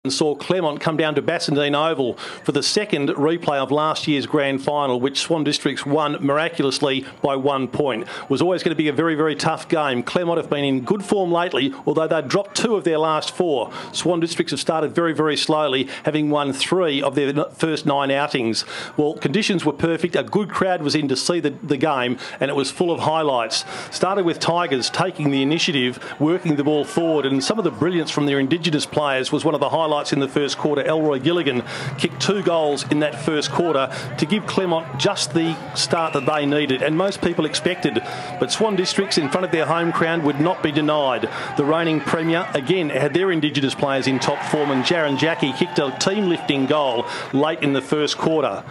and saw Claremont come down to Bassendean Oval for the second replay of last year's grand final, which Swan Districts won miraculously by 1 point. It was always going to be a very, very tough game. Claremont have been in good form lately, although they dropped 2 of their last 4. Swan Districts have started very, very slowly, having won 3 of their first 9 outings. Well, conditions were perfect. A good crowd was in to see the game, and it was full of highlights. Started with Tigers taking the initiative, working the ball forward, and some of the brilliance from their Indigenous players was one of the highlights in the first quarter. Elroy Gilligan kicked 2 goals in that first quarter to give Claremont just the start that they needed and most people expected. But Swan Districts, in front of their home crowd, would not be denied. The reigning Premier again had their Indigenous players in top form, and Jaron Jackie kicked a team-lifting goal late in the first quarter.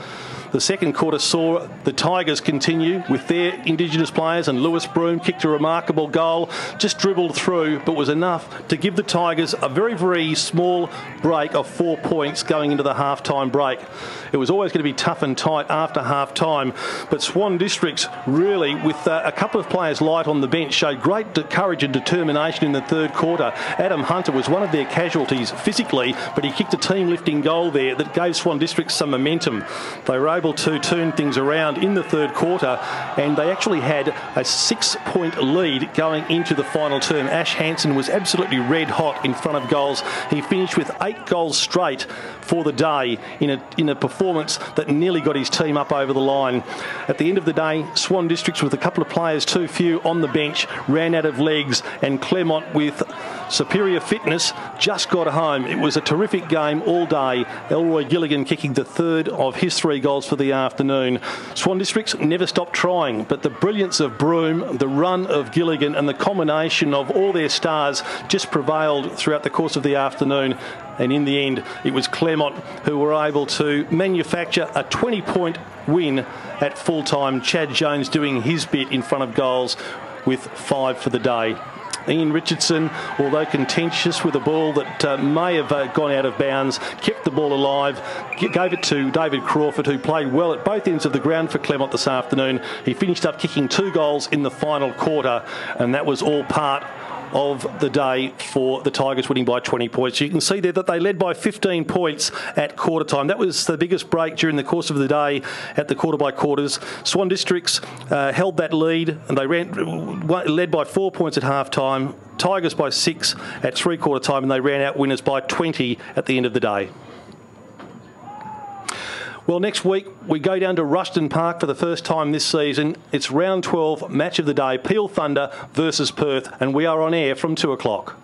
The second quarter saw the Tigers continue with their Indigenous players, and Lewis Broom kicked a remarkable goal, just dribbled through, but was enough to give the Tigers a very, very small break of 4 points going into the half-time break. It was always going to be tough and tight after half-time, but Swan Districts really, with a couple of players light on the bench, showed great courage and determination in the third quarter. Adam Hunter was one of their casualties physically, but he kicked a team-lifting goal there that gave Swan Districts some momentum. They were able to turn things around in the third quarter, and they actually had a 6-point lead going into the final term. Ash Hansen was absolutely red hot in front of goals. He finished with 8 goals straight for the day in a performance that nearly got his team up over the line. At the end of the day, Swan Districts, with a couple of players too few on the bench, ran out of legs, and Claremont, with superior fitness, just got home. It was a terrific game all day. Elroy Gilligan kicking the third of his 3 goals for the afternoon. Swan Districts never stopped trying, but the brilliance of Broom, the run of Gilligan, and the combination of all their stars just prevailed throughout the course of the afternoon. And in the end, it was Claremont who were able to manufacture a 20-point win at full-time. Chad Jones doing his bit in front of goals with 5 for the day. Ian Richardson, although contentious with a ball that may have gone out of bounds, kept the ball alive, gave it to David Crawford, who played well at both ends of the ground for Claremont this afternoon. He finished up kicking 2 goals in the final quarter, and that was all part of the day for the Tigers, winning by 20 points. You can see there that they led by 15 points at quarter time. That was the biggest break during the course of the day at the quarter by quarters. Swan Districts held that lead, and they led by 4 points at half time. Tigers by 6 at 3/4 time, and they ran out winners by 20 at the end of the day. Well, next week we go down to Rushton Park for the first time this season. It's round 12, match of the day, Peel Thunder versus Perth, and we are on air from 2 o'clock.